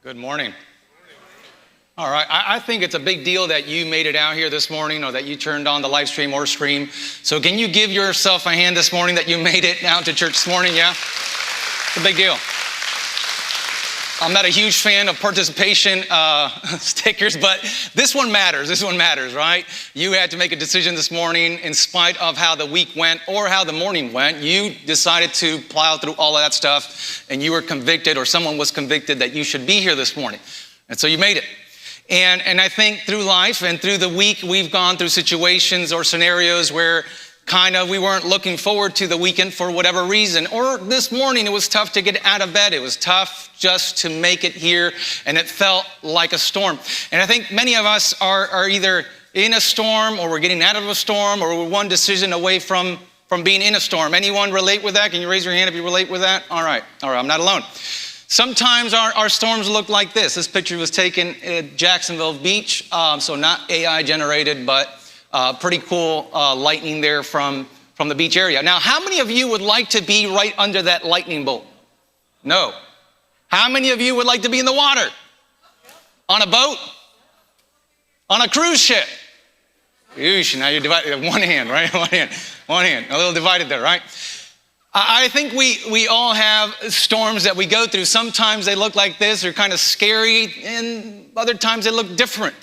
Good morning. All right, I think it's a big deal that you made it out here this morning or that you turned on the live stream or stream. So can you give yourself a hand this morning that you made it out to church this morning, yeah? It's a big deal. I'm not a huge fan of participation stickers, but this one matters, right? You had to make a decision this morning in spite of how the week went or how the morning went. You decided to plow through all of that stuff and you were convicted or someone was convicted that you should be here this morning. And so you made it. And I think through life and through the week, we've gone through situations or scenarios where we weren't looking forward to the weekend for whatever reason. Or this morning, it was tough to get out of bed. It was tough just to make it here, and it felt like a storm. And I think many of us are either in a storm, or we're getting out of a storm, or we're one decision away from being in a storm. Anyone relate with that? Can you raise your hand if you relate with that? All right, I'm not alone. Sometimes our storms look like this. This picture was taken at Jacksonville Beach, so not AI generated, but pretty cool lightning there from the beach area. Now, how many of you would like to be right under that lightning bolt? No. How many of you would like to be in the water? On a boat? On a cruise ship? Oosh, now you're divided. One hand, right? One hand. A little divided there, right? I think we all have storms that we go through. Sometimes they look like this, they're kind of scary, and other times they look different.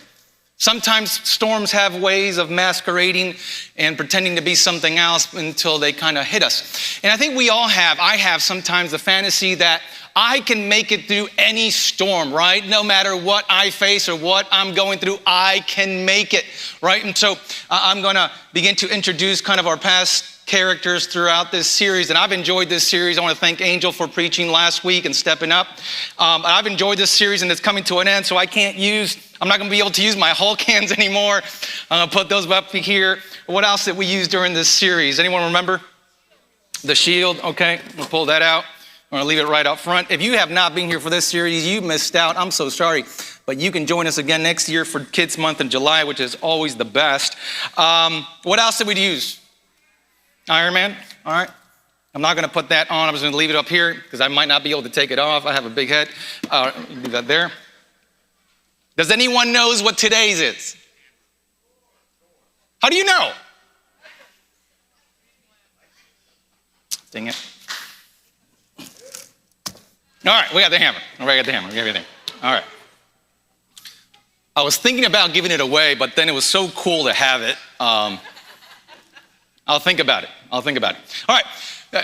Sometimes storms have ways of masquerading and pretending to be something else until they kind of hit us. And I think I have sometimes the fantasy that I can make it through any storm, right? No matter what I face or what I'm going through, I can make it, right? And so I'm going to begin to introduce kind of our past characters throughout this series, and I've enjoyed this series. I want to thank Angel for preaching last week and stepping up. I've enjoyed this series, and it's coming to an end, so I'm not going to be able to use my Hulk hands anymore. I'm going to put those up here. What else did we use during this series? Anyone remember? The shield, okay. We'll pull that out. I'm going to leave it right up front. If you have not been here for this series, you missed out. I'm so sorry. But you can join us again next year for Kids Month in July, which is always the best. What else did we use? Iron Man, all right. I'm not going to put that on. I'm just going to leave it up here because I might not be able to take it off. I have a big head. Do that there. Does anyone knows what today's is? How do you know? Dang it. All right, we got the hammer. We got everything. All right. I was thinking about giving it away, but then it was so cool to have it. I'll think about it. All right.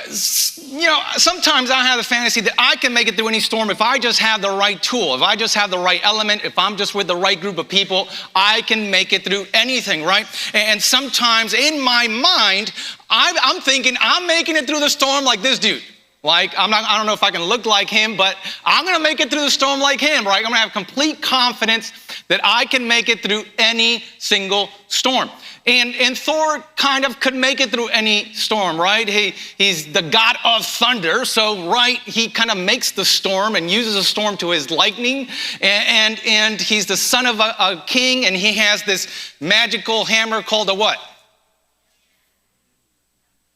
Sometimes I have the fantasy that I can make it through any storm if I just have the right tool, if I just have the right element, if I'm just with the right group of people, I can make it through anything, right? And sometimes in my mind, I'm thinking I'm making it through the storm like this dude. Like, I don't know if I can look like him, but I'm going to make it through the storm like him, right? I'm going to have complete confidence that I can make it through any single storm. And Thor kind of could make it through any storm, right? He's the god of thunder, so right, he kind of makes the storm and uses a storm to his lightning. And he's the son of a king, and he has this magical hammer called a what?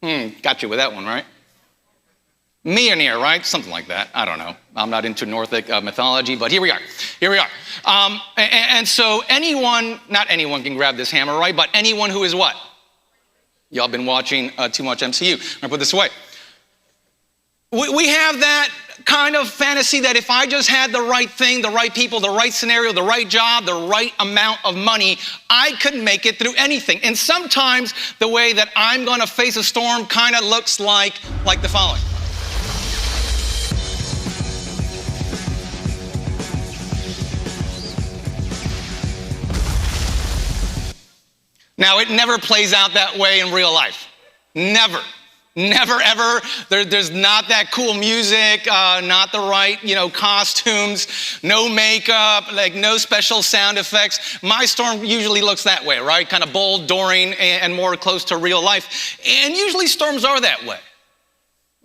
Got you with that one, right? Mjolnir, right? Something like that. I don't know. I'm not into Nordic mythology, but here we are. And so not anyone can grab this hammer, right? But anyone who is what? Y'all been watching too much MCU. I'm going to put this away. We have that kind of fantasy that if I just had the right thing, the right people, the right scenario, the right job, the right amount of money, I could make it through anything. And sometimes the way that I'm going to face a storm kind of looks like the following. Now, it never plays out that way in real life. Never, ever. There's not that cool music, not the right, costumes, no makeup, like no special sound effects. My storm usually looks that way, right? Kind of bold, boring, and more close to real life. And usually storms are that way.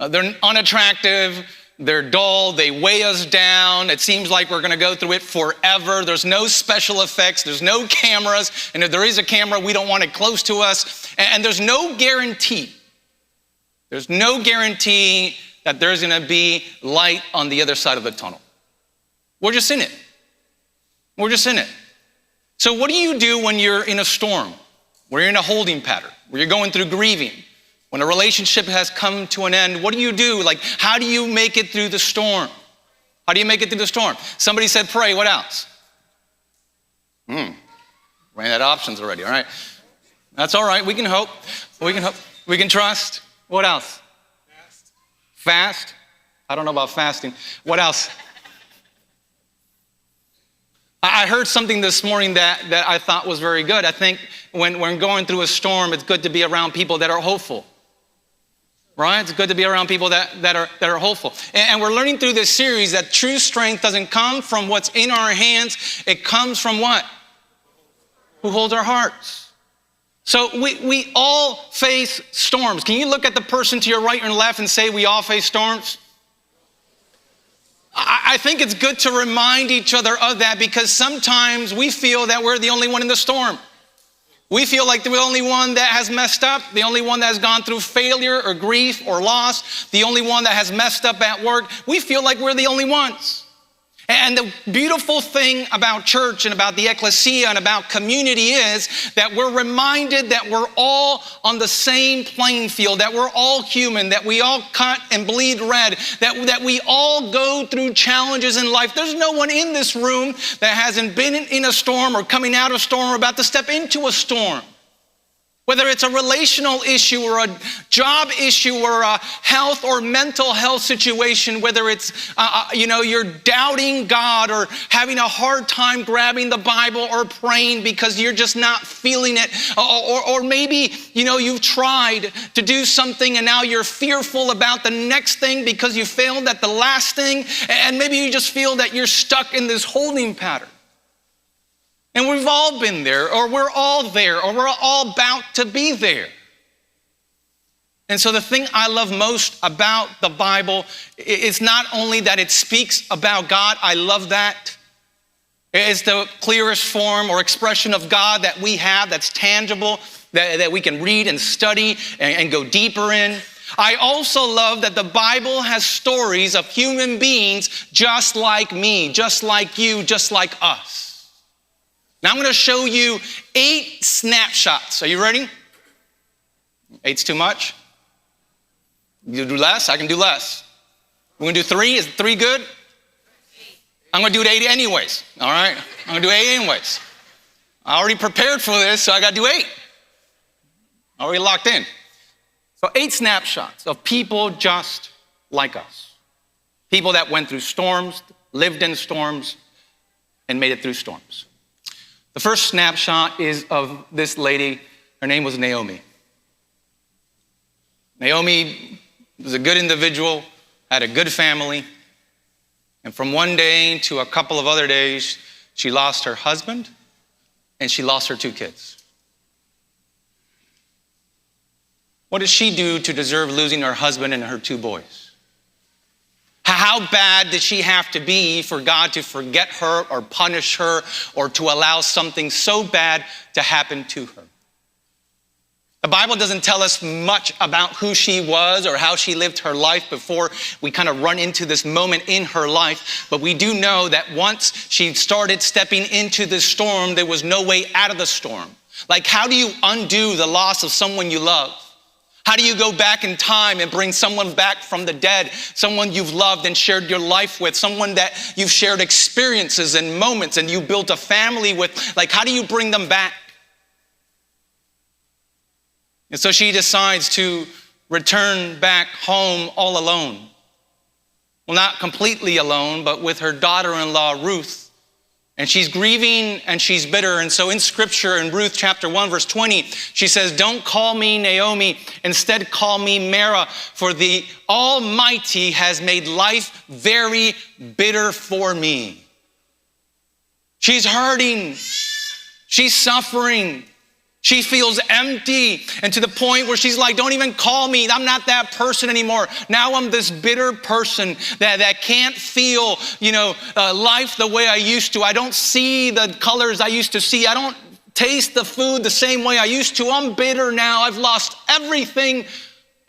They're unattractive. They're dull, they weigh us down. It seems like we're gonna go through it forever. There's no special effects, there's no cameras, and if there is a camera, we don't want it close to us. And there's no guarantee. There's no guarantee that there's gonna be light on the other side of the tunnel. We're just in it. We're just in it. So what do you do when you're in a storm? When you're in a holding pattern, when you're going through grieving, when a relationship has come to an end? What do you do? Like, how do you make it through the storm? How do you make it through the storm? Somebody said pray. What else? Ran out of options already, all right. That's all right. We can hope. We can hope. We can trust. What else? Fast. I don't know about fasting. What else? I heard something this morning that I thought was very good. I think when we're going through a storm, it's good to be around people that are hopeful. Right? It's good to be around people that are hopeful. And we're learning through this series that true strength doesn't come from what's in our hands. It comes from what? Who holds our hearts. So we all face storms. Can you look at the person to your right and left and say we all face storms? I think it's good to remind each other of that, because sometimes we feel that we're the only one in the storm. We feel like the only one that has messed up, the only one that has gone through failure or grief or loss, the only one that has messed up at work. We feel like we're the only ones. And the beautiful thing about church and about the ecclesia and about community is that we're reminded that we're all on the same playing field, that we're all human, that we all cut and bleed red, that we all go through challenges in life. There's no one in this room that hasn't been in a storm or coming out of a storm or about to step into a storm. Whether it's a relational issue or a job issue or a health or mental health situation, whether it's, you're doubting God or having a hard time grabbing the Bible or praying because you're just not feeling it. Or maybe, you've tried to do something and now you're fearful about the next thing because you failed at the last thing. And maybe you just feel that you're stuck in this holding pattern. And we've all been there, or we're all there, or we're all about to be there. And so the thing I love most about the Bible is not only that it speaks about God. I love that. It's the clearest form or expression of God that we have, that's tangible, that we can read and study and go deeper in. I also love that the Bible has stories of human beings just like me, just like you, just like us. Now I'm going to show you 8 snapshots. Are you ready? 8's too much? You do less? I can do less. We're going to do 3. Is 3 good? I'm going to do 8 anyways. All right? I'm going to do 8 anyways. I already prepared for this, so I got to do 8. Already locked in. So 8 snapshots of people just like us. People that went through storms, lived in storms, and made it through storms. The first snapshot is of this lady. Her name was Naomi. Naomi was a good individual, had a good family. And from one day to a couple of other days, she lost her husband and she lost her 2 kids. What did she do to deserve losing her husband and her 2 boys? How bad did she have to be for God to forget her or punish her or to allow something so bad to happen to her? The Bible doesn't tell us much about who she was or how she lived her life before we kind of run into this moment in her life. But we do know that once she started stepping into the storm, there was no way out of the storm. Like, how do you undo the loss of someone you love? How do you go back in time and bring someone back from the dead, someone you've loved and shared your life with, someone that you've shared experiences and moments and you built a family with? Like, how do you bring them back? And so she decides to return back home all alone. Well, not completely alone, but with her daughter-in-law, Ruth. And she's grieving and she's bitter. And so in Scripture, in Ruth chapter 1, verse 20, she says, "Don't call me Naomi, instead call me Mara, for the Almighty has made life very bitter for me." She's hurting. She's suffering. She feels empty, and to the point where she's like, don't even call me. I'm not that person anymore. Now I'm this bitter person that can't feel, life the way I used to. I don't see the colors I used to see. I don't taste the food the same way I used to. I'm bitter now. I've lost everything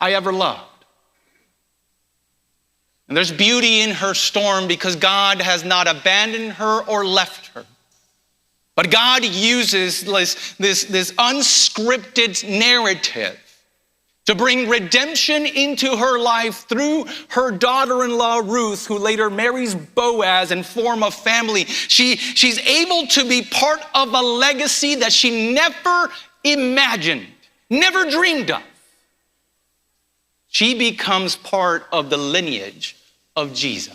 I ever loved. And there's beauty in her storm because God has not abandoned her or left her. But God uses this unscripted narrative to bring redemption into her life through her daughter-in-law, Ruth, who later marries Boaz and form a family. She's able to be part of a legacy that she never imagined, never dreamed of. She becomes part of the lineage of Jesus.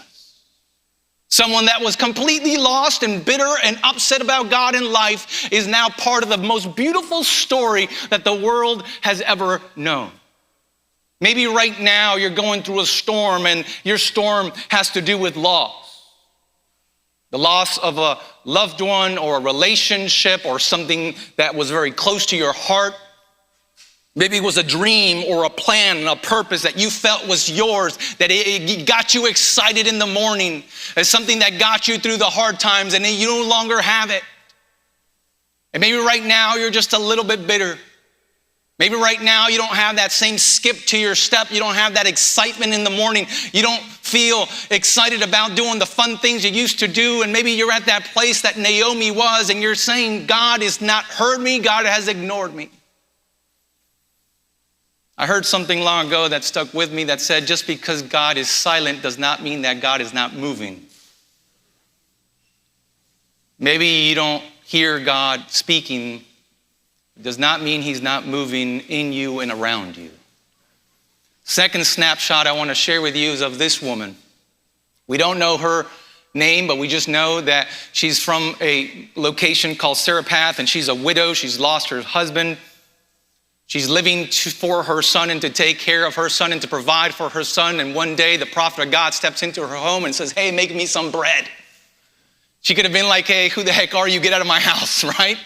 Someone that was completely lost and bitter and upset about God in life is now part of the most beautiful story that the world has ever known. Maybe right now you're going through a storm and your storm has to do with loss. The loss of a loved one or a relationship or something that was very close to your heart. Maybe it was a dream or a plan, a purpose that you felt was yours, that it got you excited in the morning. It's something that got you through the hard times and then you no longer have it. And maybe right now you're just a little bit bitter. Maybe right now you don't have that same skip to your step. You don't have that excitement in the morning. You don't feel excited about doing the fun things you used to do. And maybe you're at that place that Naomi was and you're saying, God has not heard me. God has ignored me. I heard something long ago that stuck with me that said, just because God is silent does not mean that God is not moving. Maybe you don't hear God speaking. It does not mean he's not moving in you and around you. Second snapshot I want to share with you is of this woman. We don't know her name, but we just know that she's from a location called Zarephath, and she's a widow. She's lost her husband. She's living for her son and to take care of her son and to provide for her son. And one day the prophet of God steps into her home and says, hey, make me some bread. She could have been like, hey, who the heck are you? Get out of my house, right?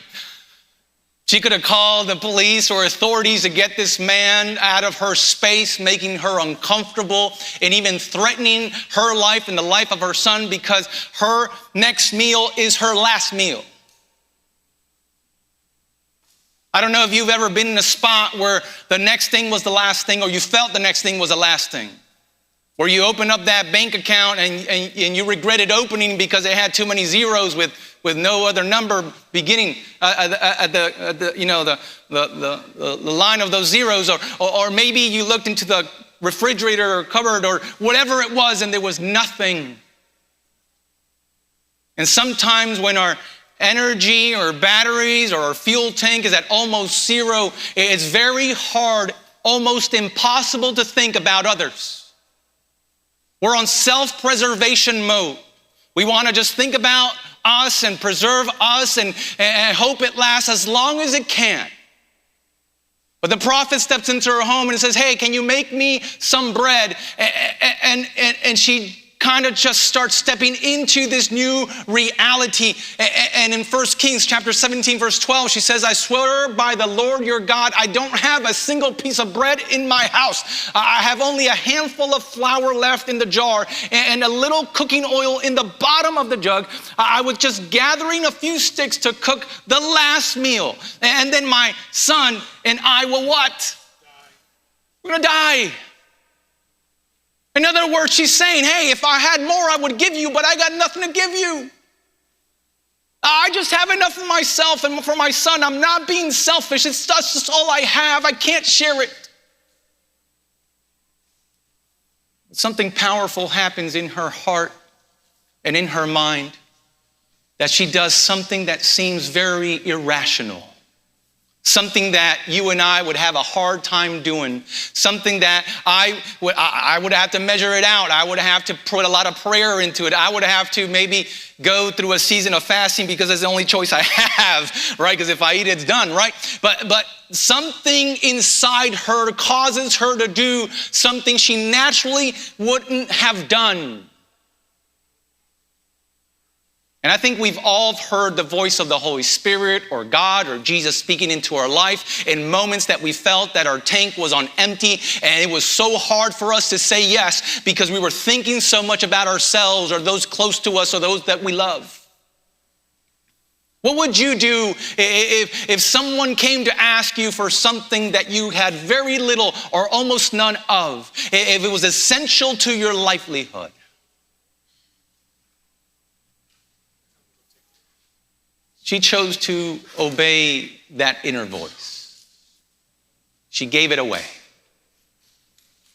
She could have called the police or authorities to get this man out of her space, making her uncomfortable and even threatening her life and the life of her son because her next meal is her last meal. I don't know if you've ever been in a spot where the next thing was the last thing or you felt the next thing was the last thing. Where you open up that bank account and you regretted opening because it had too many zeros with no other number beginning at the line of those zeros, or maybe you looked into the refrigerator or cupboard or whatever it was and there was nothing. And sometimes when our energy or batteries or our fuel tank is at almost zero, it's very hard, almost impossible to think about others. We're on self-preservation mode. We want to just think about us and preserve us and hope it lasts as long as it can. But the prophet steps into her home and says, hey, can you make me some bread? And she kind of just starts stepping into this new reality. And in 1 Kings chapter 17, verse 12, she says, I swear by the Lord your God, I don't have a single piece of bread in my house. I have only a handful of flour left in the jar and a little cooking oil in the bottom of the jug. I was just gathering a few sticks to cook the last meal. And then my son and I will what? We're going to die. In other words, she's saying, hey, if I had more, I would give you, but I got nothing to give you. I just have enough for myself and for my son. I'm not being selfish. It's just all I have. I can't share it. Something powerful happens in her heart and in her mind that she does something that seems very irrational. Something that you and I would have a hard time doing. Something that I would have to measure it out. I would have to put a lot of prayer into it. I would have to maybe go through a season of fasting because it's the only choice I have, right? Because if I eat, it's done, right? But something inside her causes her to do something she naturally wouldn't have done. And I think we've all heard the voice of the Holy Spirit or God or Jesus speaking into our life in moments that we felt that our tank was on empty and it was so hard for us to say yes because we were thinking so much about ourselves or those close to us or those that we love. What would you do if someone came to ask you for something that you had very little or almost none of, if it was essential to your livelihood? She chose to obey that inner voice. She gave it away.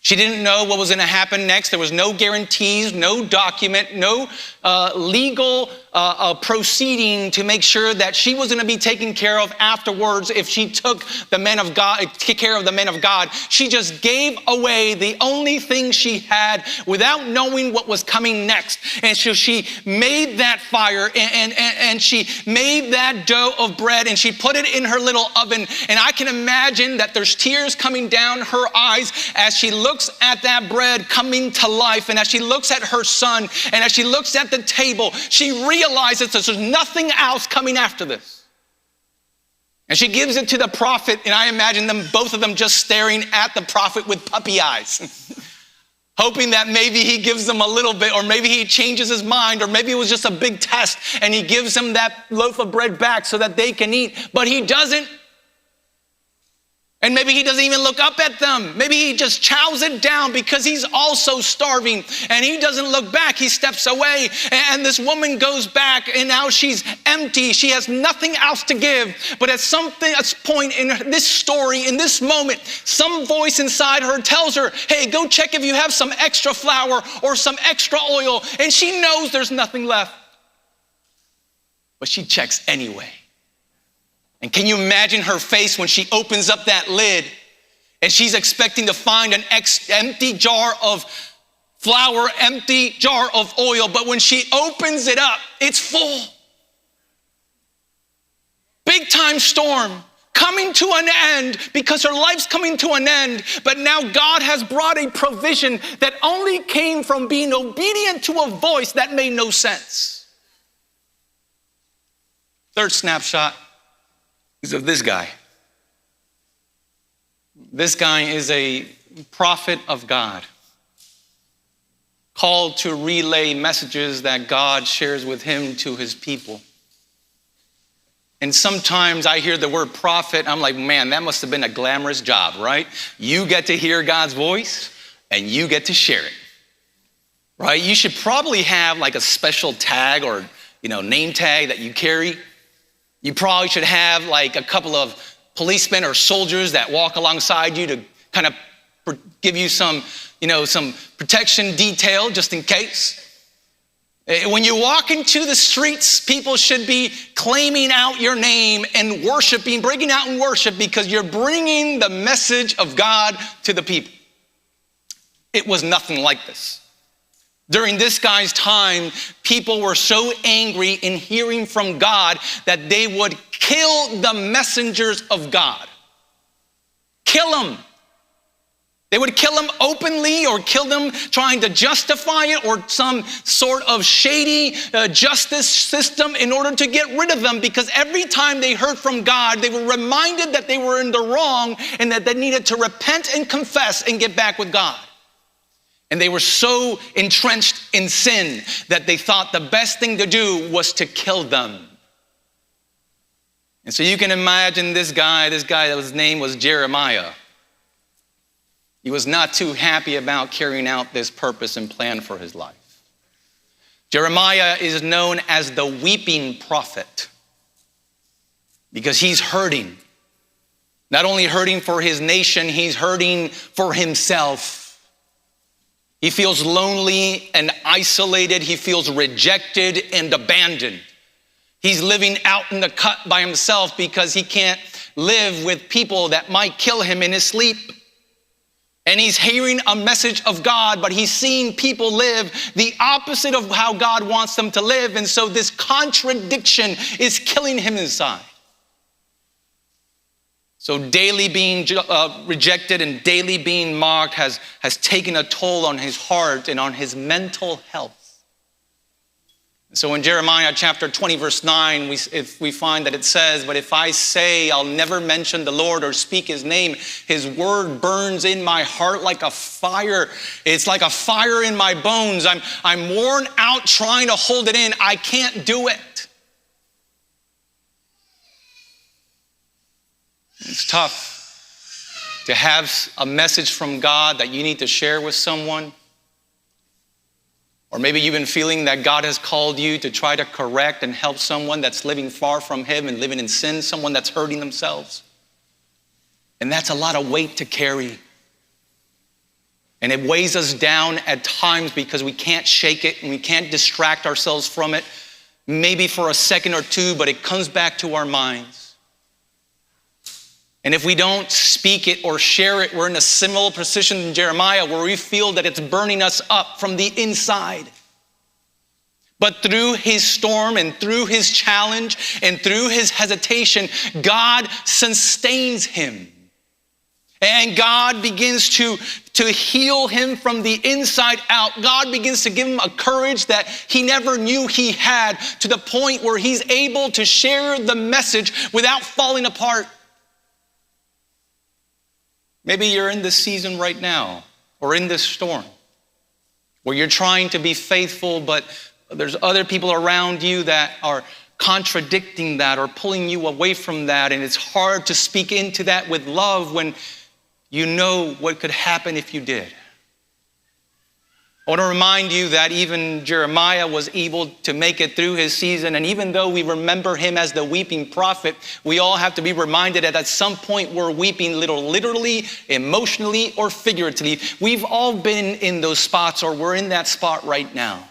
She didn't know what was going to happen next. There was no guarantees, no document, no legal proceeding to make sure that she was going to be taken care of afterwards if she took the men of God, took care of the men of God. She just gave away the only thing she had without knowing what was coming next. And so she made that fire and she made that dough of bread and she put it in her little oven. And I can imagine that there's tears coming down her eyes as she looks at that bread coming to life, and as she looks at her son, and as she looks at the table, she realizes that there's nothing else coming after this. And she gives it to the prophet, and I imagine them, both of them, just staring at the prophet with puppy eyes, hoping that maybe he gives them a little bit, or maybe he changes his mind, or maybe it was just a big test, and he gives them that loaf of bread back so that they can eat, but he doesn't. And maybe he doesn't even look up at them. Maybe he just chows it down because he's also starving. And he doesn't look back. He steps away. And this woman goes back and now she's empty. She has nothing else to give. But at some point in this story, in this moment, some voice inside her tells her, hey, go check if you have some extra flour or some extra oil. And she knows there's nothing left. But she checks anyway. And can you imagine her face when she opens up that lid and she's expecting to find an empty jar of flour, empty jar of oil, but when she opens it up, it's full. Big time storm coming to an end because her life's coming to an end, but now God has brought a provision that only came from being obedient to a voice that made no sense. Third snapshot is of this guy. This guy is a prophet of God, called to relay messages that God shares with him to his people. And sometimes I hear the word prophet, I'm like, man, that must have been a glamorous job, right? You get to hear God's voice and you get to share it, right? You should probably have like a special tag or, name tag that you carry. You probably should have like a couple of policemen or soldiers that walk alongside you to kind of give you some protection detail just in case. When you walk into the streets, people should be claiming out your name and worshiping, breaking out in worship because you're bringing the message of God to the people. It was nothing like this. During this guy's time, people were so angry in hearing from God that they would kill the messengers of God. Kill them. They would kill them openly or kill them trying to justify it or some sort of shady justice system in order to get rid of them, because every time they heard from God, they were reminded that they were in the wrong and that they needed to repent and confess and get back with God. And they were so entrenched in sin that they thought the best thing to do was to kill them. And so you can imagine this guy his name was Jeremiah. He was not too happy about carrying out this purpose and plan for his life. Jeremiah is known as the weeping prophet because he's hurting. Not only hurting for his nation, he's hurting for himself. He feels lonely and isolated. He feels rejected and abandoned. He's living out in the cut by himself because he can't live with people that might kill him in his sleep. And he's hearing a message of God, but he's seeing people live the opposite of how God wants them to live. And so this contradiction is killing him inside. So daily being rejected and daily being mocked has taken a toll on his heart and on his mental health. So in Jeremiah chapter 20, verse 9, we find that it says, but if I say I'll never mention the Lord or speak his name, his word burns in my heart like a fire. It's like a fire in my bones. I'm worn out trying to hold it in. I can't do it. It's tough to have a message from God that you need to share with someone. Or maybe you've been feeling that God has called you to try to correct and help someone that's living far from Him and living in sin, someone that's hurting themselves. And that's a lot of weight to carry. And it weighs us down at times because we can't shake it and we can't distract ourselves from it, maybe for a second or two, but it comes back to our minds. And if we don't speak it or share it, we're in a similar position in Jeremiah where we feel that it's burning us up from the inside. But through his storm and through his challenge and through his hesitation, God sustains him. And God begins to heal him from the inside out. God begins to give him a courage that he never knew he had, to the point where he's able to share the message without falling apart. Maybe you're in this season right now, or in this storm, where you're trying to be faithful, but there's other people around you that are contradicting that or pulling you away from that, and it's hard to speak into that with love when you know what could happen if you did. I want to remind you that even Jeremiah was able to make it through his season. And even though we remember him as the weeping prophet, we all have to be reminded that at some point we're weeping literally, emotionally, or figuratively. We've all been in those spots, or we're in that spot right now.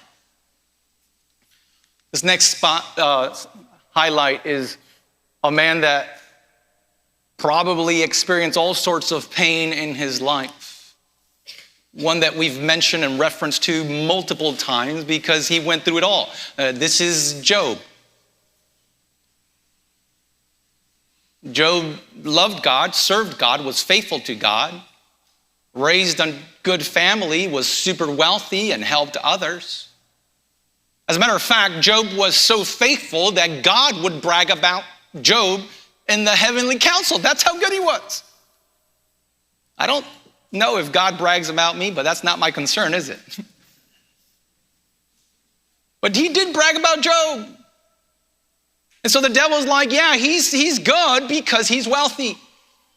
This next highlight is a man that probably experienced all sorts of pain in his life. One that we've mentioned and referenced to multiple times because he went through it all. This is Job. Job loved God, served God, was faithful to God, raised a good family, was super wealthy, and helped others. As a matter of fact, Job was so faithful that God would brag about Job in the heavenly council. That's how good he was. I don't know if God brags about me, but that's not my concern, is it? But he did brag about Job. And so the devil's like, yeah, he's good because he's wealthy.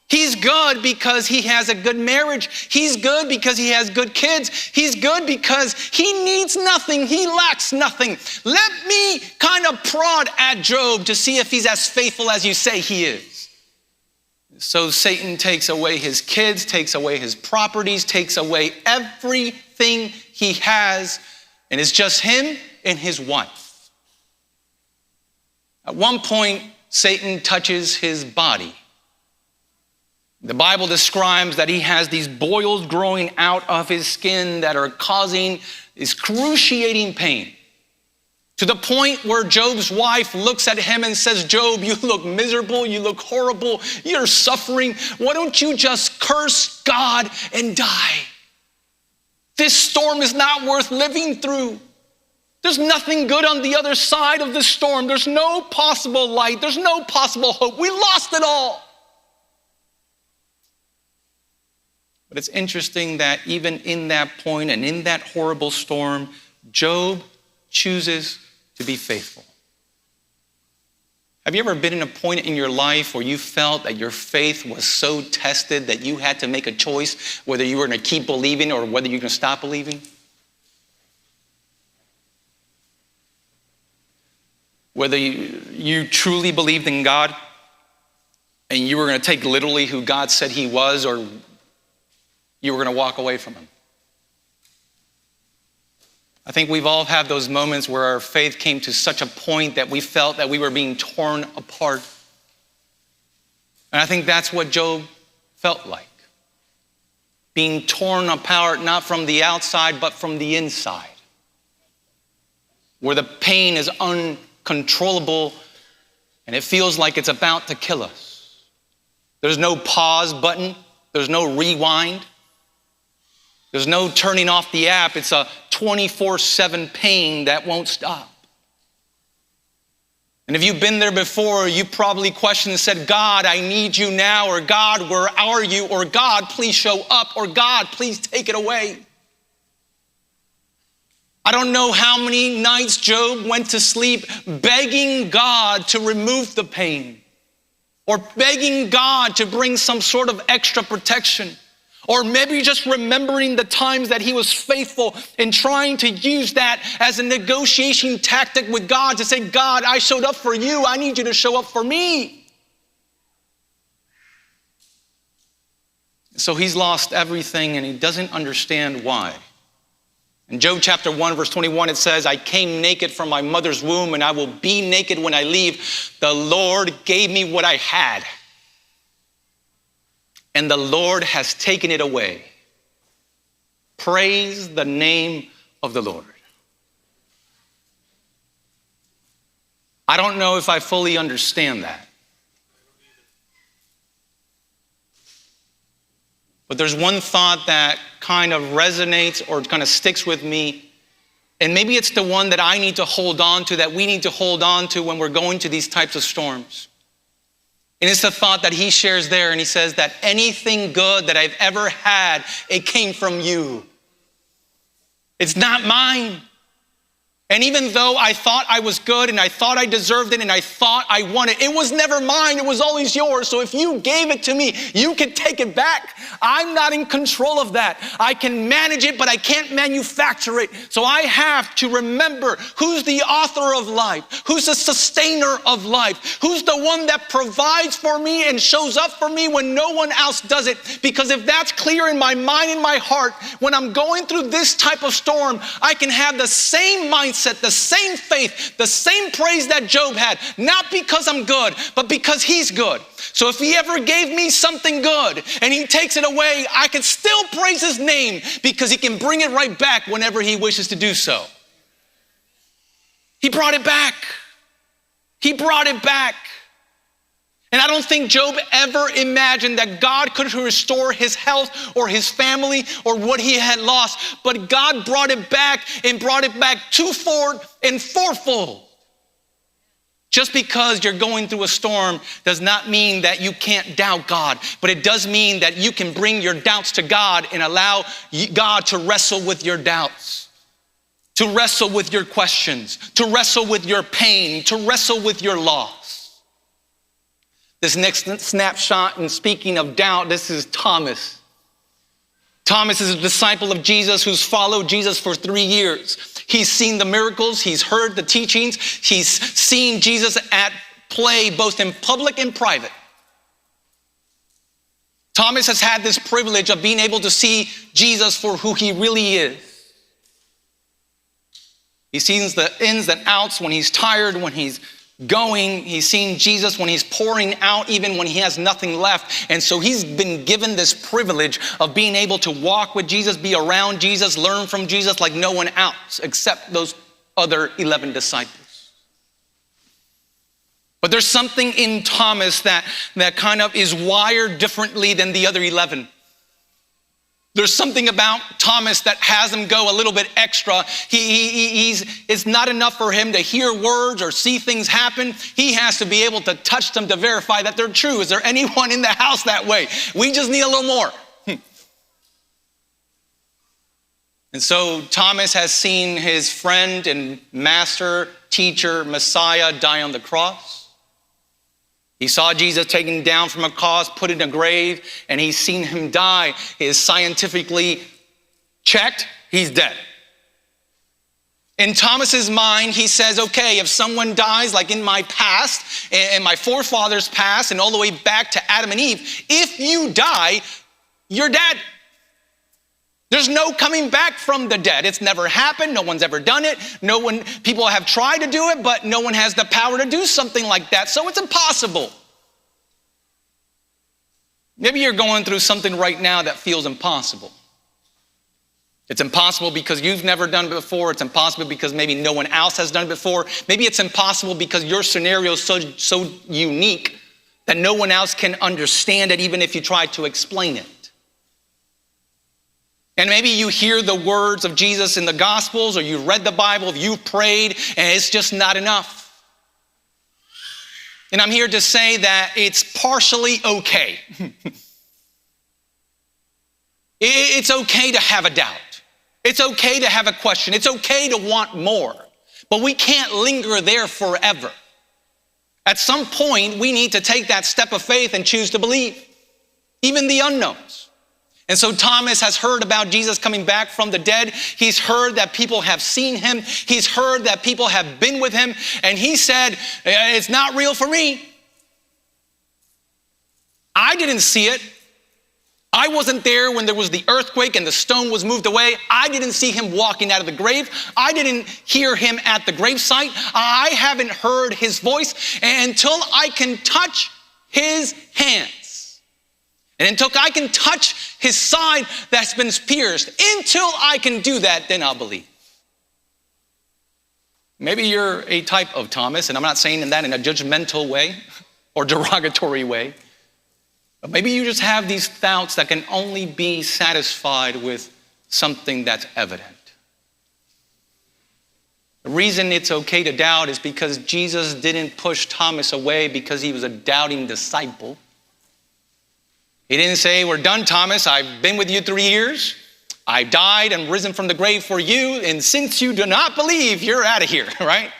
He's good because he has a good marriage. He's good because he has good kids. He's good because he needs nothing. He lacks nothing. Let me kind of prod at Job to see if he's as faithful as you say he is. So Satan takes away his kids, takes away his properties, takes away everything he has, and it's just him and his wife. At one point, Satan touches his body. The Bible describes that he has these boils growing out of his skin that are causing excruciating pain. To the point where Job's wife looks at him and says, Job, you look miserable, you look horrible, you're suffering. Why don't you just curse God and die? This storm is not worth living through. There's nothing good on the other side of this storm. There's no possible light. There's no possible hope. We lost it all. But it's interesting that even in that point and in that horrible storm, Job chooses to be faithful. Have you ever been in a point in your life where you felt that your faith was so tested that you had to make a choice whether you were going to keep believing or whether you're going to stop believing? Whether you truly believed in God and you were going to take literally who God said he was, or you were going to walk away from him. I think we've all had those moments where our faith came to such a point that we felt that we were being torn apart. And I think that's what Job felt like. Being torn apart, not from the outside, but from the inside. Where the pain is uncontrollable and it feels like it's about to kill us. There's no pause button. There's no rewind. There's no turning off the app. It's a 24/7 pain that won't stop. And if you've been there before, you probably questioned and said, God, I need you now, or God, where are you? Or God, please show up, or God, please take it away. I don't know how many nights Job went to sleep begging God to remove the pain. or begging God to bring some sort of extra protection, or maybe just remembering the times that he was faithful and trying to use that as a negotiation tactic with God to say, God, I showed up for you. I need you to show up for me. So he's lost everything and he doesn't understand why. In Job chapter 1, verse 21, it says, I came naked from my mother's womb and I will be naked when I leave. The Lord gave me what I had, and the Lord has taken it away. Praise the name of the Lord. I don't know if I fully understand that. But there's one thought that kind of resonates or kind of sticks with me. And maybe it's the one that I need to hold on to, that we need to hold on to when we're going to these types of storms. And it's the thought that he shares there, and he says that anything good that I've ever had, it came from you. It's not mine. And even though I thought I was good and I thought I deserved it and I thought I won it, it was never mine. It was always yours. So if you gave it to me, you can take it back. I'm not in control of that. I can manage it, but I can't manufacture it. So I have to remember who's the author of life, who's the sustainer of life, who's the one that provides for me and shows up for me when no one else does it. Because if that's clear in my mind and my heart, when I'm going through this type of storm, I can have the same mindset, the same faith, the same praise that Job had, not because I'm good, but because he's good. So if he ever gave me something good and he takes it away, I can still praise his name because he can bring it right back whenever he wishes to do so. He brought it back. He brought it back. And I don't think Job ever imagined that God could restore his health or his family or what he had lost. But God brought it back and brought it back twofold and fourfold. Just because you're going through a storm does not mean that you can't doubt God. But it does mean that you can bring your doubts to God and allow God to wrestle with your doubts, to wrestle with your questions, to wrestle with your pain, to wrestle with your loss. This next snapshot, and speaking of doubt, this is Thomas. Thomas is a disciple of Jesus who's followed Jesus for 3 years. He's seen the miracles, he's heard the teachings, he's seen Jesus at play both in public and private. Thomas has had this privilege of being able to see Jesus for who he really is. He sees the ins and outs when he's tired, when he's going. He's seen Jesus when he's pouring out, even when he has nothing left. And so he's been given this privilege of being able to walk with Jesus, be around Jesus, learn from Jesus like no one else except those other 11 disciples. But there's something in Thomas that kind of is wired differently than the other 11. There's something about Thomas that has him go a little bit extra. It's not enough for him to hear words or see things happen. He has to be able to touch them to verify that they're true. Is there anyone in the house that way? We just need a little more. And so Thomas has seen his friend and master, teacher, Messiah die on the cross. He saw Jesus taken down from a cross, put in a grave, and he's seen him die. He is scientifically checked, he's dead. In Thomas's mind, he says, okay, if someone dies like in my past and my forefathers' past and all the way back to Adam and Eve, if you die, you're dead. There's no coming back from the dead. It's never happened. No one's ever done it. People have tried to do it, but no one has the power to do something like that. So it's impossible. Maybe you're going through something right now that feels impossible. It's impossible because you've never done it before. It's impossible because maybe no one else has done it before. Maybe it's impossible because your scenario is so unique that no one else can understand it, even if you try to explain it. And maybe you hear the words of Jesus in the Gospels, or you read the Bible, you've prayed, and it's just not enough. And I'm here to say that it's partially okay. It's okay to have a doubt. It's okay to have a question. It's okay to want more. But we can't linger there forever. At some point, we need to take that step of faith and choose to believe, even the unknowns. And so Thomas has heard about Jesus coming back from the dead. He's heard that people have seen him. He's heard that people have been with him. And he said, it's not real for me. I didn't see it. I wasn't there when there was the earthquake and the stone was moved away. I didn't see him walking out of the grave. I didn't hear him at the gravesite. I haven't heard his voice until I can touch his hands. And until I can touch his side that's been pierced. Until I can do that, then I'll believe. Maybe you're a type of Thomas, and I'm not saying that in a judgmental way or derogatory way. But maybe you just have these doubts that can only be satisfied with something that's evident. The reason it's okay to doubt is because Jesus didn't push Thomas away because he was a doubting disciple. He didn't say, we're done, Thomas. I've been with you 3 years. I died and risen from the grave for you. And since you do not believe, you're out of here, right?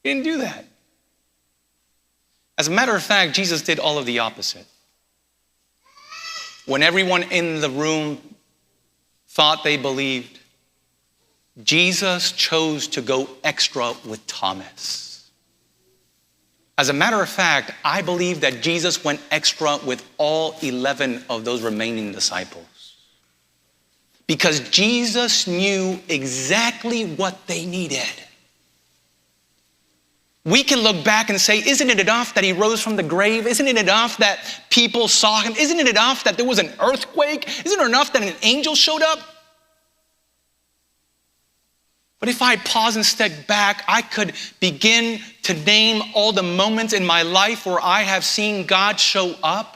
He didn't do that. As a matter of fact, Jesus did all of the opposite. When everyone in the room thought they believed, Jesus chose to go extra with Thomas. As a matter of fact, I believe that Jesus went extra with all 11 of those remaining disciples. Because Jesus knew exactly what they needed. We can look back and say, isn't it enough that he rose from the grave? Isn't it enough that people saw him? Isn't it enough that there was an earthquake? Isn't it enough that an angel showed up? But if I pause and step back, I could begin to name all the moments in my life where I have seen God show up.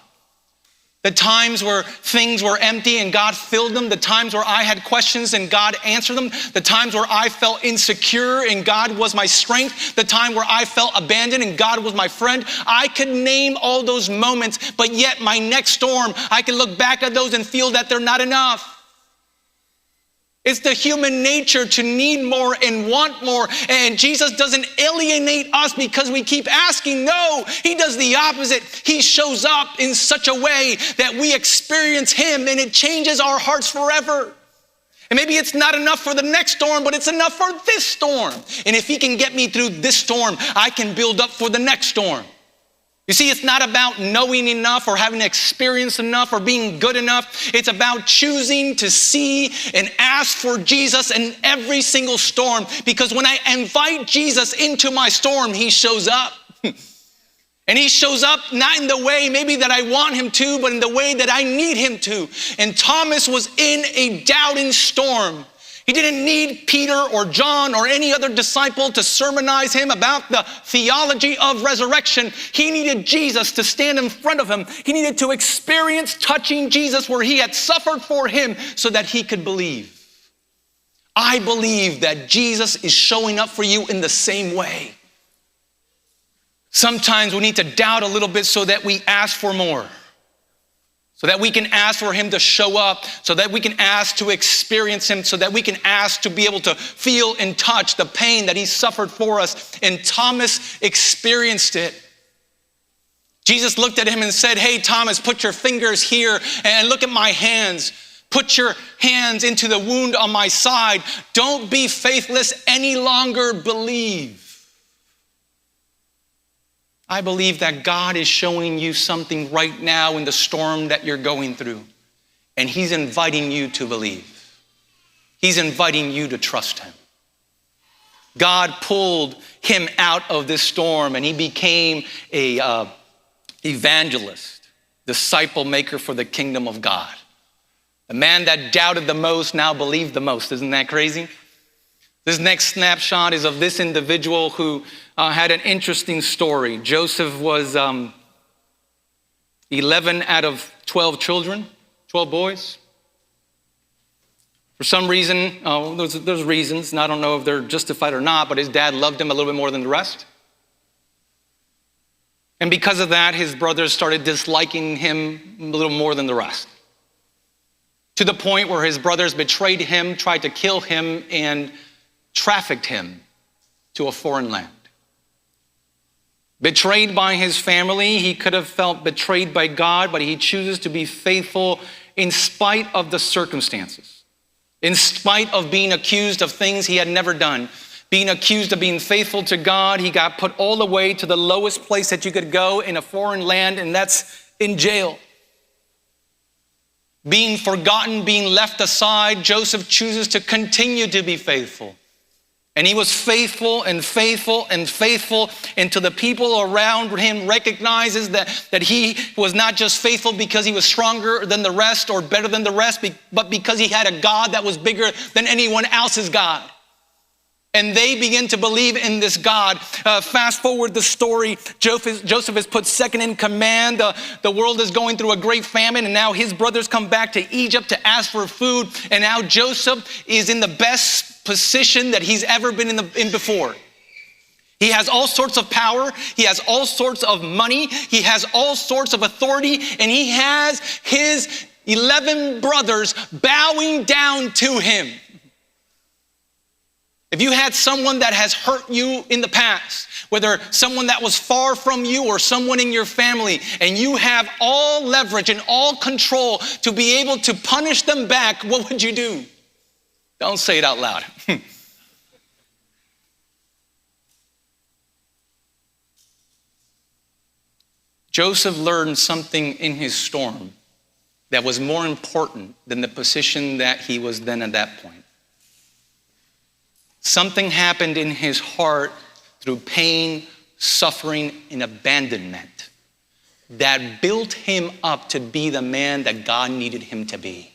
The times where things were empty and God filled them. The times where I had questions and God answered them. The times where I felt insecure and God was my strength. The time where I felt abandoned and God was my friend. I could name all those moments, but yet my next storm, I can look back at those and feel that they're not enough. It's the human nature to need more and want more. And Jesus doesn't alienate us because we keep asking. No, he does the opposite. He shows up in such a way that we experience him and it changes our hearts forever. And maybe it's not enough for the next storm, but it's enough for this storm. And if he can get me through this storm, I can build up for the next storm. You see, it's not about knowing enough or having experience enough or being good enough. It's about choosing to see and ask for Jesus in every single storm. Because when I invite Jesus into my storm, he shows up. And he shows up not in the way maybe that I want him to, but in the way that I need him to. And Thomas was in a doubting storm. He didn't need Peter or John or any other disciple to sermonize him about the theology of resurrection. He needed Jesus to stand in front of him. He needed to experience touching Jesus where he had suffered for him so that he could believe. I believe that Jesus is showing up for you in the same way. Sometimes we need to doubt a little bit so that we ask for more. So that we can ask for him to show up, so that we can ask to experience him, so that we can ask to be able to feel and touch the pain that he suffered for us. And Thomas experienced it. Jesus looked at him and said, hey, Thomas, put your fingers here and look at my hands. Put your hands into the wound on my side. Don't be faithless any longer, believe. I believe that God is showing you something right now in the storm that you're going through. And he's inviting you to believe. He's inviting you to trust him. God pulled him out of this storm and he became a evangelist, disciple maker for the kingdom of God. The man that doubted the most now believed the most. Isn't that crazy? This next snapshot is of this individual who had an interesting story. Joseph was 11 out of 12 children, 12 boys. For some reason, there's reasons, and I don't know if they're justified or not, but his dad loved him a little bit more than the rest. And because of that, his brothers started disliking him a little more than the rest. To the point where his brothers betrayed him, tried to kill him, and trafficked him to a foreign land. Betrayed by his family, he could have felt betrayed by God, but he chooses to be faithful in spite of the circumstances, in spite of being accused of things he had never done. Being accused of being faithful to God, he got put all the way to the lowest place that you could go in a foreign land, and that's in jail. Being forgotten, being left aside, Joseph chooses to continue to be faithful. And he was faithful and faithful and faithful until the people around him recognizes that he was not just faithful because he was stronger than the rest or better than the rest, but because he had a God that was bigger than anyone else's God. And they begin to believe in this God. Fast forward the story, Joseph is put second in command. The world is going through a great famine, and now his brothers come back to Egypt to ask for food. And now Joseph is in the best position that he's ever been in before. He has all sorts of power. He has all sorts of money. He has all sorts of authority. And he has his 11 brothers bowing down to him. If you had someone that has hurt you in the past, whether someone that was far from you or someone in your family, and you have all leverage and all control to be able to punish them back, what would you do? Don't say it out loud. Joseph learned something in his storm that was more important than the position that he was then at that point. Something happened in his heart through pain, suffering, and abandonment that built him up to be the man that God needed him to be.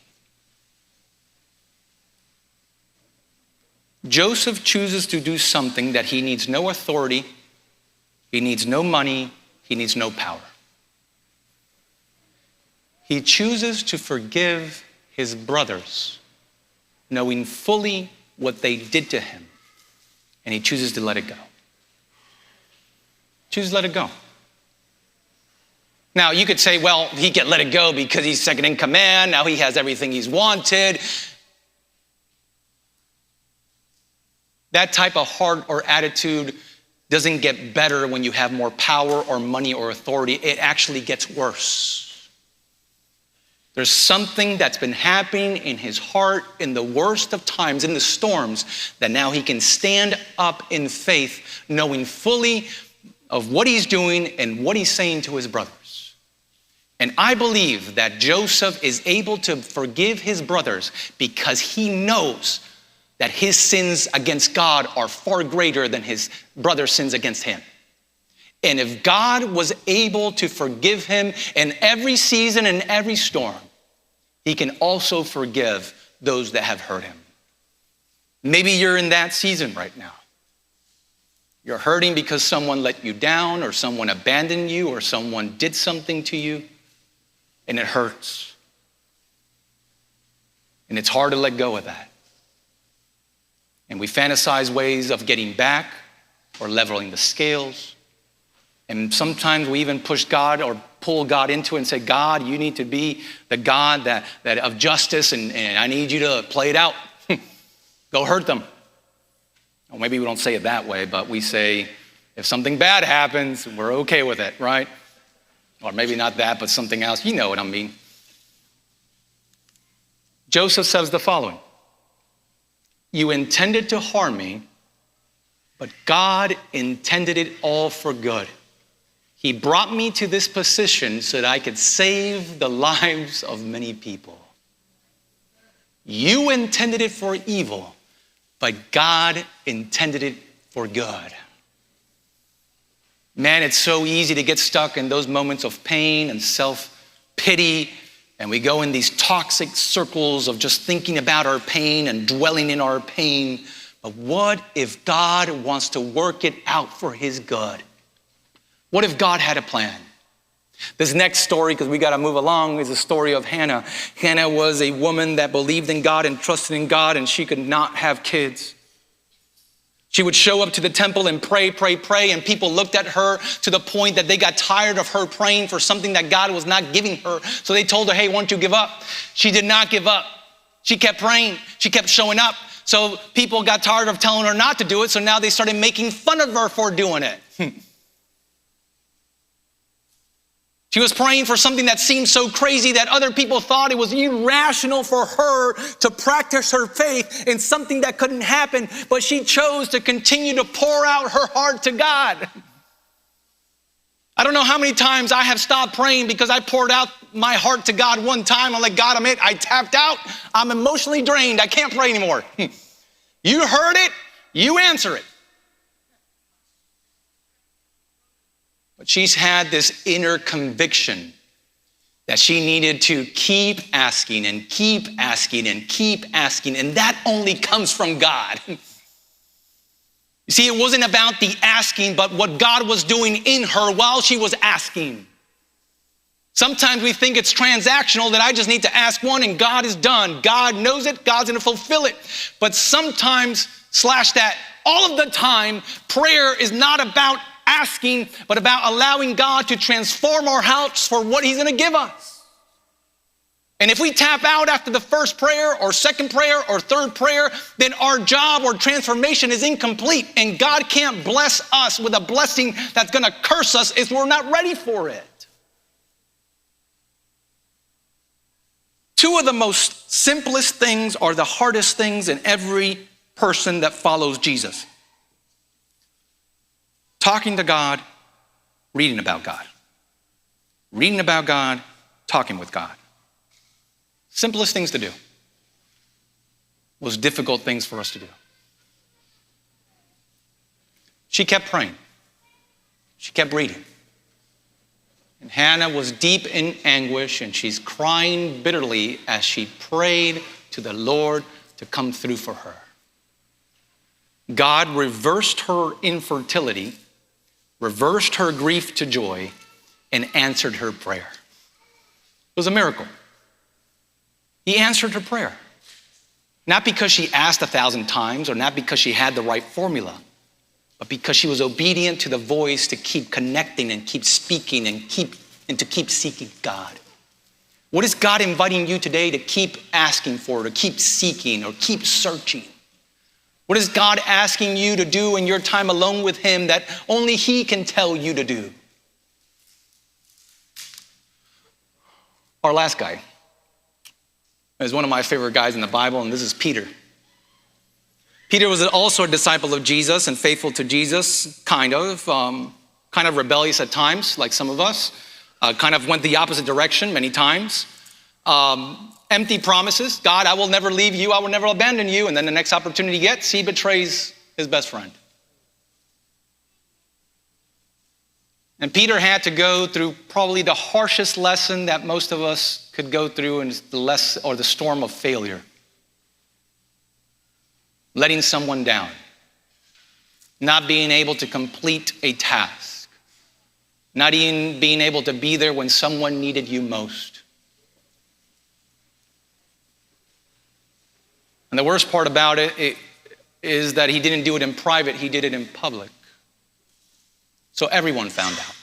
Joseph chooses to do something that he needs no authority, he needs no money, he needs no power. He chooses to forgive his brothers, knowing fully what they did to him, and he chooses to let it go. Chooses to let it go. Now, you could say, well, he can let it go because he's second in command. Now he has everything he's wanted. That type of heart or attitude doesn't get better when you have more power or money or authority. It actually gets worse. There's something that's been happening in his heart in the worst of times, in the storms, that now he can stand up in faith, knowing fully of what he's doing and what he's saying to his brothers. And I believe that Joseph is able to forgive his brothers because he knows that his sins against God are far greater than his brother's sins against him. And if God was able to forgive him in every season and every storm, he can also forgive those that have hurt him. Maybe you're in that season right now. You're hurting because someone let you down or someone abandoned you or someone did something to you, and it hurts. And it's hard to let go of that. And we fantasize ways of getting back or leveling the scales. And sometimes we even push God or pull God into it and say, God, you need to be the God that of justice, and I need you to play it out. Go hurt them. Or maybe we don't say it that way, but we say, if something bad happens, we're okay with it, right? Or maybe not that, but something else. You know what I mean. Joseph says the following: you intended to harm me, but God intended it all for good. He brought me to this position so that I could save the lives of many people. You intended it for evil, but God intended it for good. Man, it's so easy to get stuck in those moments of pain and self-pity, and we go in these toxic circles of just thinking about our pain and dwelling in our pain. But what if God wants to work it out for his good? What if God had a plan? This next story, because we got to move along, is the story of Hannah. Hannah was a woman that believed in God and trusted in God, and she could not have kids. She would show up to the temple and pray, and people looked at her to the point that they got tired of her praying for something that God was not giving her. So they told her, hey, why don't you give up? She did not give up. She kept praying. She kept showing up. So people got tired of telling her not to do it, so now they started making fun of her for doing it. She was praying for something that seemed so crazy that other people thought it was irrational for her to practice her faith in something that couldn't happen, but she chose to continue to pour out her heart to God. I don't know how many times I have stopped praying because I poured out my heart to God one time. I'm like, God, I tapped out. I'm emotionally drained. I can't pray anymore. You heard it, you answer it. But she's had this inner conviction that she needed to keep asking and keep asking and keep asking, and that only comes from God. You see, it wasn't about the asking, but what God was doing in her while she was asking. Sometimes we think it's transactional, that I just need to ask one and God is done. God knows it, God's gonna fulfill it. But sometimes, all of the time, prayer is not about asking, but about allowing God to transform our hearts for what he's gonna give us. And if we tap out after the first prayer or second prayer or third prayer, then our job or transformation is incomplete, and God can't bless us with a blessing that's gonna curse us if we're not ready for it. Two of the most simplest things are the hardest things in every person that follows Jesus. Talking to God, reading about God. Reading about God, talking with God. Simplest things to do. Most difficult things for us to do. She kept praying. She kept reading. And Hannah was deep in anguish, and she's crying bitterly as she prayed to the Lord to come through for her. God reversed her infertility, reversed her grief to joy, and answered her prayer. It was a miracle. He answered her prayer. Not because she asked 1,000 times or not because she had the right formula, but because she was obedient to the voice to keep connecting and keep speaking and to keep seeking God. What is God inviting you today to keep asking for, to keep seeking or keep searching? What is God asking you to do in your time alone with him that only he can tell you to do? Our last guy is one of my favorite guys in the Bible, and this is Peter. Peter was also a disciple of Jesus and faithful to Jesus, kind of rebellious at times, like some of us, kind of went the opposite direction many times. Empty promises. God, I will never leave you. I will never abandon you. And then the next opportunity he gets, he betrays his best friend. And Peter had to go through probably the harshest lesson that most of us could go through, and it's the storm of failure. Letting someone down. Not being able to complete a task. Not even being able to be there when someone needed you most. And the worst part about it is that he didn't do it in private, he did it in public. So everyone found out.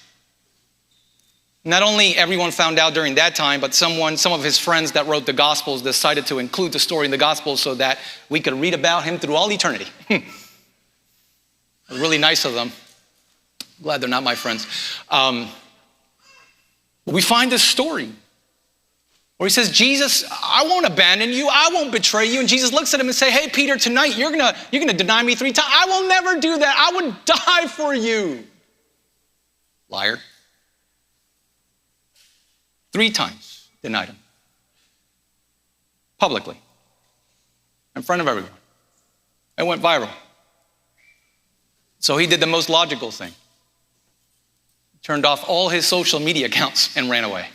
Not only everyone found out during that time, but some of his friends that wrote the Gospels decided to include the story in the Gospels so that we could read about him through all eternity. It was really nice of them. Glad they're not my friends. We find this story where he says, Jesus, I won't abandon you. I won't betray you. And Jesus looks at him and says, hey, Peter, tonight you're gonna deny me 3 times. I will never do that. I would die for you. Liar. 3 times denied him. Publicly. In front of everyone. It went viral. So he did the most logical thing. Turned off all his social media accounts and ran away.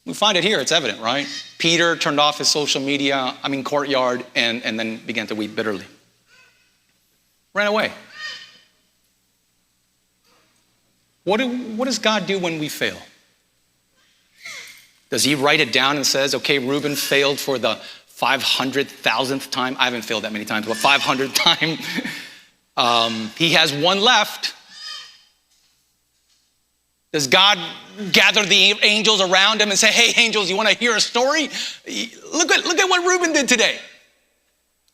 We find it here, it's evident, right? Peter turned off his social media, courtyard, and then began to weep bitterly. Ran away. What does God do when we fail? Does he write it down and says, okay, Ruben failed for the 500,000th time? I haven't failed that many times, but 500th time. He has one left. Does God gather the angels around him and say, hey, angels, you want to hear a story? Look at what Ruben did today.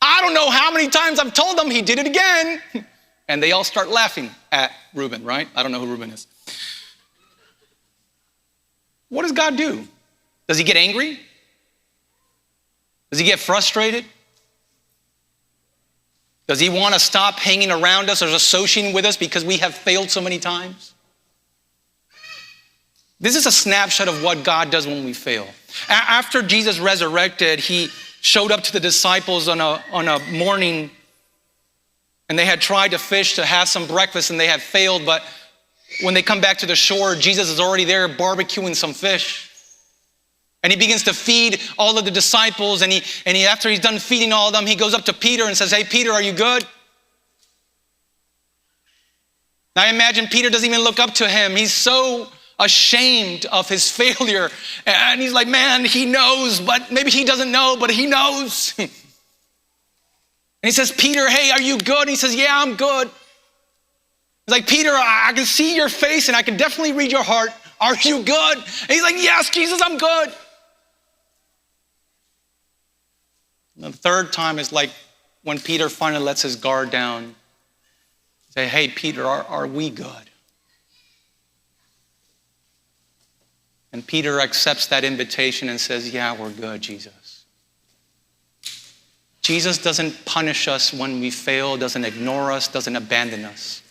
I don't know how many times I've told them, he did it again. And they all start laughing at Ruben, right? I don't know who Ruben is. What does God do? Does he get angry? Does he get frustrated? Does he want to stop hanging around us or associating with us because we have failed so many times? This is a snapshot of what God does when we fail. After Jesus resurrected, he showed up to the disciples on a morning, and they had tried to fish to have some breakfast, and they had failed. But when they come back to the shore, Jesus is already there barbecuing some fish. And he begins to feed all of the disciples, and he after he's done feeding all of them, he goes up to Peter and says, "Hey, Peter, are you good?" Now I imagine Peter doesn't even look up to him. He's so ashamed of his failure. And he's like, man, he knows, but maybe he doesn't know, but he knows. And he says, "Peter, hey, are you good?" And he says, "Yeah, I'm good." He's like, "Peter, I can see your face and I can definitely read your heart. Are you good?" And he's like, "Yes, Jesus, I'm good." And the third time is like when Peter finally lets his guard down. Say, "Hey, Peter, are we good?" And Peter accepts that invitation and says, "Yeah, we're good, Jesus." Jesus doesn't punish us when we fail, doesn't ignore us, doesn't abandon us.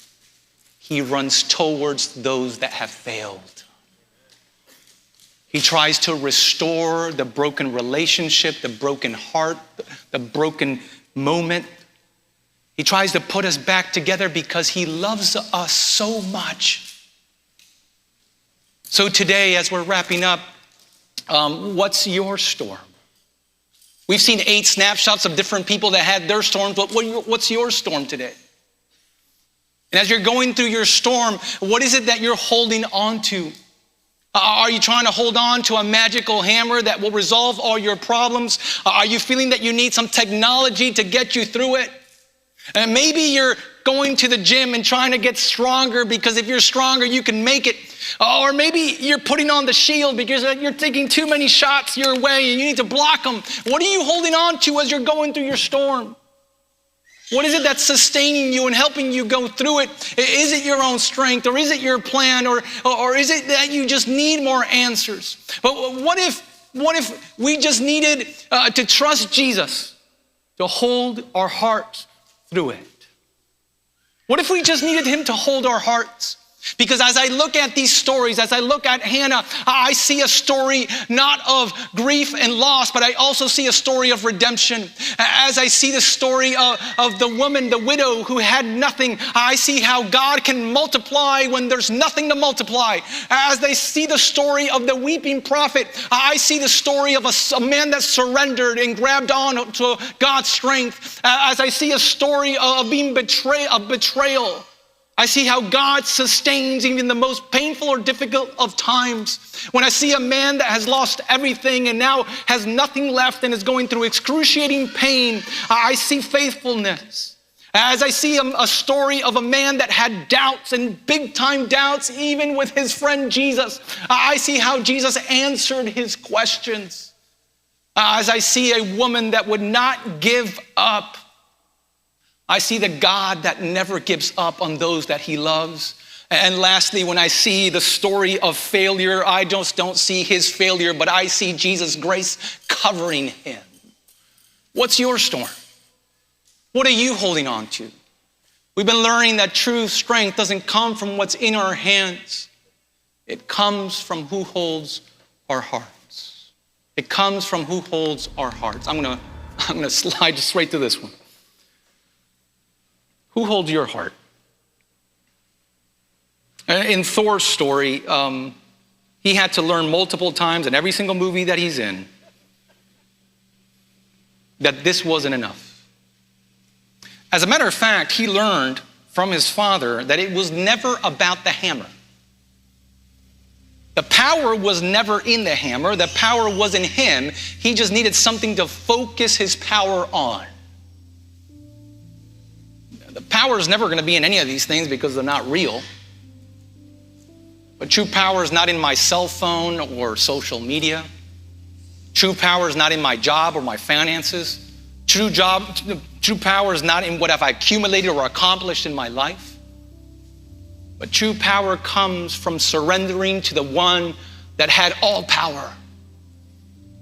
He runs towards those that have failed. He tries to restore the broken relationship, the broken heart, the broken moment. He tries to put us back together because he loves us so much. So today, as we're wrapping up, what's your storm? We've seen 8 snapshots of different people that had their storms, but what's your storm today? And as you're going through your storm, what is it that you're holding on to? Are you trying to hold on to a magical hammer that will resolve all your problems? Are you feeling that you need some technology to get you through it? And maybe you're going to the gym and trying to get stronger because if you're stronger, you can make it. Or maybe you're putting on the shield because you're taking too many shots your way and you need to block them. What are you holding on to as you're going through your storm? What is it that's sustaining you and helping you go through it? Is it your own strength, or is it your plan, or is it that you just need more answers? But what if we just needed to trust Jesus to hold our hearts through it? What if we just needed him to hold our hearts? Because as I look at these stories, as I look at Hannah, I see a story not of grief and loss, but I also see a story of redemption. As I see the story of the woman, the widow who had nothing, I see how God can multiply when there's nothing to multiply. As I see the story of the weeping prophet, I see the story of a man that surrendered and grabbed on to God's strength. As I see a story of being betrayal, I see how God sustains even the most painful or difficult of times. When I see a man that has lost everything and now has nothing left and is going through excruciating pain, I see faithfulness. As I see a story of a man that had doubts and big time doubts, even with his friend Jesus, I see how Jesus answered his questions. As I see a woman that would not give up, I see the God that never gives up on those that he loves. And lastly, when I see the story of failure, I just don't see his failure, but I see Jesus' grace covering him. What's your storm? What are you holding on to? We've been learning that true strength doesn't come from what's in our hands. It comes from who holds our hearts. It comes from who holds our hearts. I'm gonna slide just straight to this one. Who holds your heart? In Thor's story, he had to learn multiple times in every single movie that he's in that this wasn't enough. As a matter of fact, he learned from his father that it was never about the hammer. The power was never in the hammer. The power was in him. He just needed something to focus his power on. The power is never going to be in any of these things because they're not real. But true power is not in my cell phone or social media. True power is not in my job or my finances. True True power is not in what I've accumulated or accomplished in my life, but true power comes from surrendering to the one that had all power.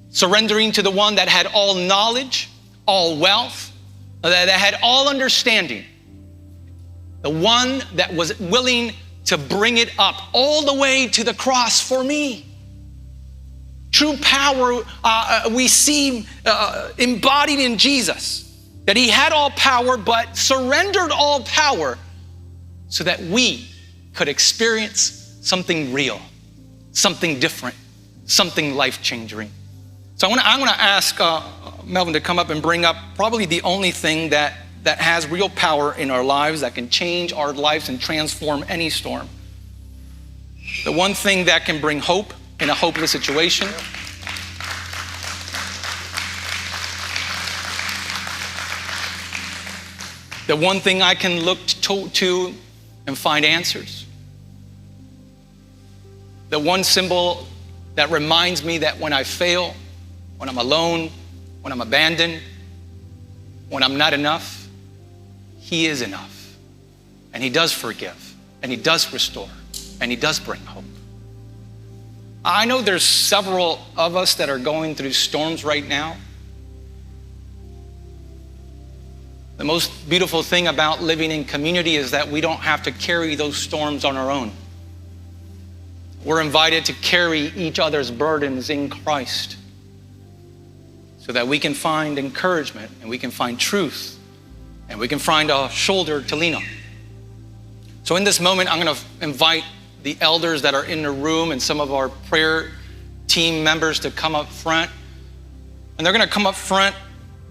Surrendering to the one that had all knowledge, all wealth, that had all understanding. The one that was willing to bring it up all the way to the cross for me. True power we see embodied in Jesus, that he had all power but surrendered all power so that we could experience something real, something different, something life-changing. So I'm going to ask Melvin to come up and bring up probably the only thing that has real power in our lives, that can change our lives and transform any storm. The one thing that can bring hope in a hopeless situation. The one thing I can look to and find answers. The one symbol that reminds me that when I fail, when I'm alone, when I'm abandoned, when I'm not enough, he is enough. And he does forgive, and he does restore, and he does bring hope. I know there's several of us that are going through storms right now. The most beautiful thing about living in community is that we don't have to carry those storms on our own. We're invited to carry each other's burdens in Christ so that we can find encouragement and we can find truth and we can find a shoulder to lean on. So in this moment, I'm going to invite the elders that are in the room and some of our prayer team members to come up front. And they're going to come up front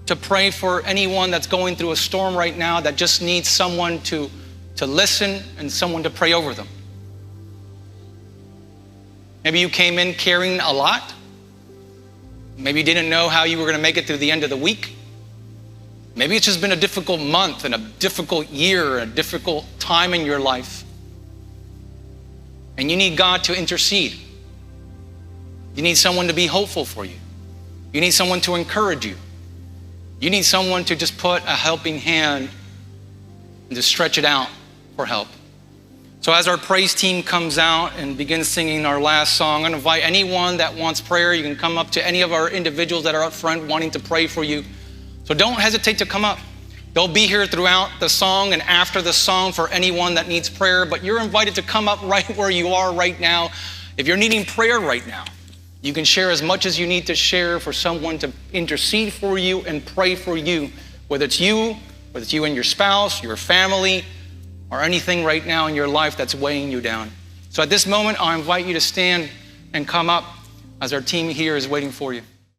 to pray for anyone that's going through a storm right now that just needs someone to listen and someone to pray over them. Maybe you came in carrying a lot. Maybe you didn't know how you were going to make it through the end of the week. Maybe it's just been a difficult month and a difficult year, a difficult time in your life. And you need God to intercede. You need someone to be hopeful for you. You need someone to encourage you. You need someone to just put a helping hand and to stretch it out for help. So as our praise team comes out and begins singing our last song, I'm going to invite anyone that wants prayer. You can come up to any of our individuals that are up front wanting to pray for you. So don't hesitate to come up. They'll be here throughout the song and after the song for anyone that needs prayer, but you're invited to come up right where you are right now. If you're needing prayer right now, you can share as much as you need to share for someone to intercede for you and pray for you, whether it's you and your spouse, your family, or anything right now in your life that's weighing you down. So at this moment, I'll invite you to stand and come up as our team here is waiting for you.